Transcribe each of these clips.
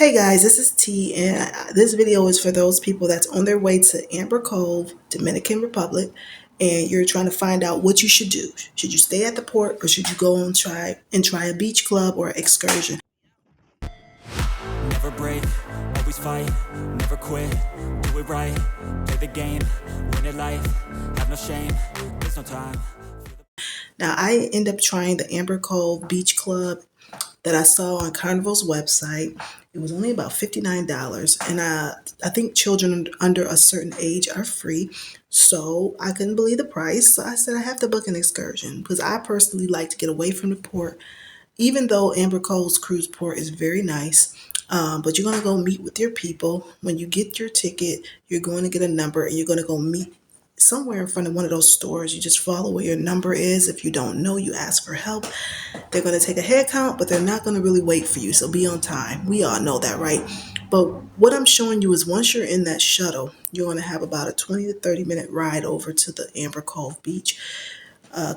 Hey guys, this is T, and this video is for those people that's on their way to Amber Cove, Dominican Republic, and you're trying to find out what you should do. Should you stay at the port, or should you go and try a beach club or excursion? Never break, always fight, never quit, do it right, play the game, win it life, have no shame, there's no time. Now, I end up trying the Amber Cove Beach Club that I saw on Carnival's website. It was only about $59, and I think children under a certain age are free. So I couldn't believe the price. So I said I have to book an excursion because I personally like to get away from the port, even though Amber Cove's cruise port is very nice. But you're going to go meet with your people. When you get your ticket, you're going to get a number and you're going to go meet somewhere in front of one of those stores. You just follow where your number is. If you don't know, you ask for help. They're going to take a head count, but they're not going to really wait for you. So be on time. We all know that, right? But what I'm showing you is once you're in that shuttle, you're going to have about a 20 to 30-minute ride over to the Amber Cove Beach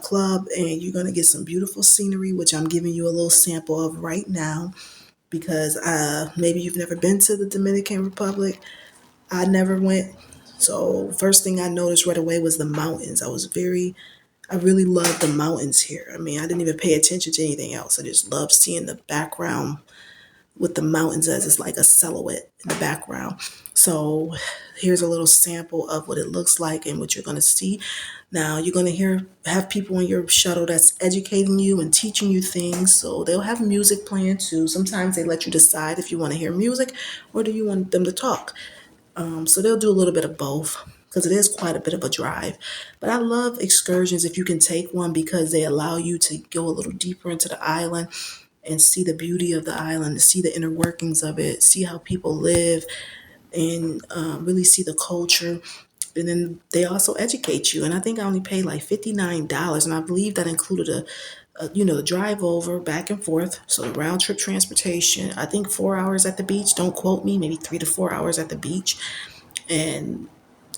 Club, and you're going to get some beautiful scenery, which I'm giving you a little sample of right now because maybe you've never been to the Dominican Republic. I never went. So first thing I noticed right away was the mountains. I really love the mountains here. I mean, I didn't even pay attention to anything else. I just love seeing the background with the mountains as it's like a silhouette in the background. So here's a little sample of what it looks like and what you're going to see. Now you're going to have people in your shuttle that's educating you and teaching you things. So they'll have music playing too. Sometimes they let you decide if you want to hear music or do you want them to talk. So they'll do a little bit of both because it is quite a bit of a drive. But I love excursions if you can take one because they allow you to go a little deeper into the island and see the beauty of the island, see the inner workings of it, see how people live, and really see the culture. And then they also educate you. And I think I only paid like $59, and I believe that included the drive over back and forth. So the round trip transportation, I think 4 hours at the beach. Don't quote me, maybe 3 to 4 hours at the beach. And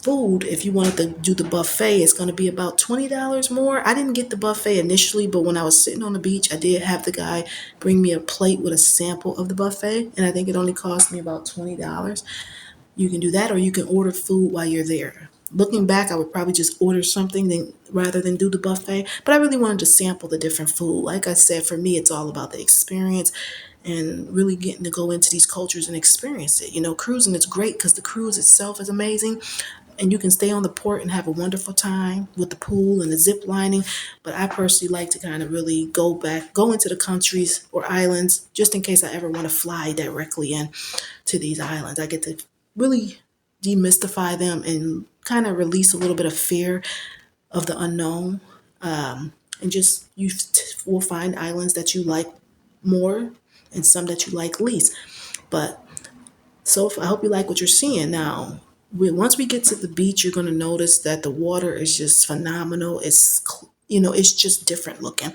food, if you wanted to do the buffet, it's going to be about $20 more. I didn't get the buffet initially, but when I was sitting on the beach, I did have the guy bring me a plate with a sample of the buffet, and I think it only cost me about $20. You can do that, or you can order food while you're there. Looking back, I would probably just order something rather than do the buffet, but I really wanted to sample the different food. Like I said, for me, it's all about the experience and really getting to go into these cultures and experience it. Cruising is great because the cruise itself is amazing, and you can stay on the port and have a wonderful time with the pool and the zip lining. But I personally like to kind of really go into the countries or islands just in case I ever want to fly directly in to these islands. I get to really demystify them and kind of release a little bit of fear of the unknown. And just will find islands that you like more and some that you like least. But I hope you like what you're seeing now. Once we get to the beach, you're going to notice that the water is just phenomenal. It's just different looking.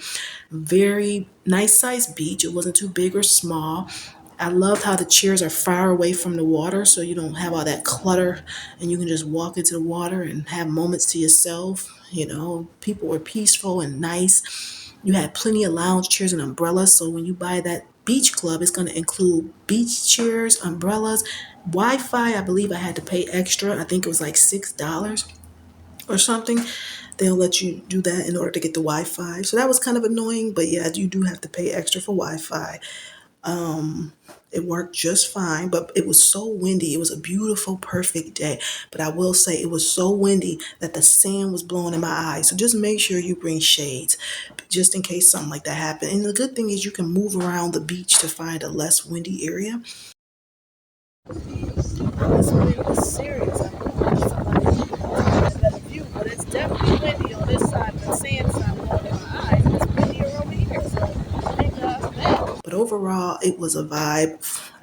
Very nice sized beach. It wasn't too big or small. I loved how the chairs are far away from the water, so you don't have all that clutter, and you can just walk into the water and have moments to yourself. People were peaceful and nice. You had plenty of lounge chairs and umbrellas, so when you buy that beach club, it's going to include beach chairs, umbrellas, Wi-Fi. I believe I had to pay extra. I think it was like $6 or something. They'll let you do that in order to get the Wi-Fi. So that was kind of annoying, but yeah, you do have to pay extra for Wi-Fi. It worked just fine, but it was so windy. It was a beautiful, perfect day. But I will say it was so windy that the sand was blowing in my eyes. So just make sure you bring shades just in case something like that happened. And the good thing is you can move around the beach to find a less windy area. This wind is serious. I hope somebody better view, but it's definitely windy on this side. The sand's not blowing in my eyes. It's windier over here, so thank God for that. But overall, it was a vibe.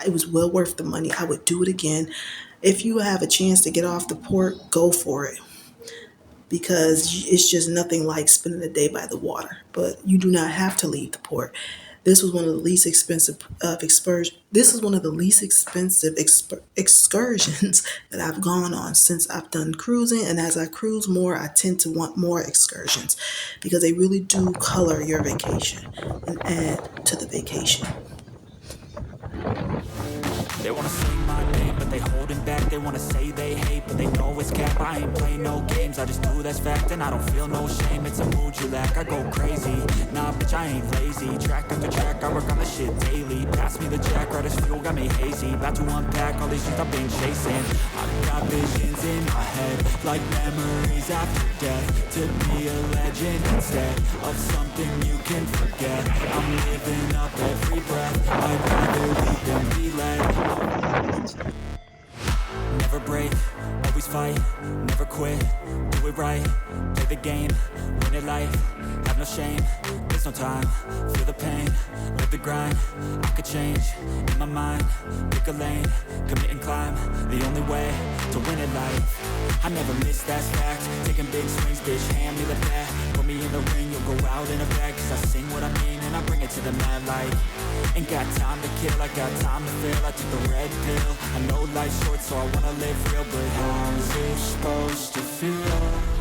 It was well worth the money. I would do it again. If you have a chance to get off the port, go for it because it's just nothing like spending a day by the water. But you do not have to leave the port. This was one of the least expensive This is one of the least expensive excursions that I've gone on since I've done cruising. And as I cruise more, I tend to want more excursions because they really do color your vacation and add to the vacation. They wanna say my name, but they holding back. They wanna say they hate, but they know it's cap. I ain't play no games, I just do that's fact. And I don't feel no shame, it's a mood you lack. I go crazy, nah bitch I ain't lazy. Track after track, I work on this shit daily. Pass me the jack, right as fuel, got me hazy. About to unpack all these things I've been chasing. I've got visions in my head, like memories after death. To be a legend instead of something you can forget. I'm living up every breath, I'd rather lead than be led. Never break, always fight, never quit, do it right, play the game, win it life, have no shame, there's no time, feel the pain, live the grind, I could change, in my mind, pick a lane, commit and climb, the only way to win it life. I never miss, that's fact, taking big swings, bitch, hand me the bat, put me in the ring, you'll go out in a bag, cause I sing what I mean and I bring it to the mad light. Ain't got time to kill, I got time to feel, I took the red pill, I know life's short so I wanna live real, but how's it supposed to feel?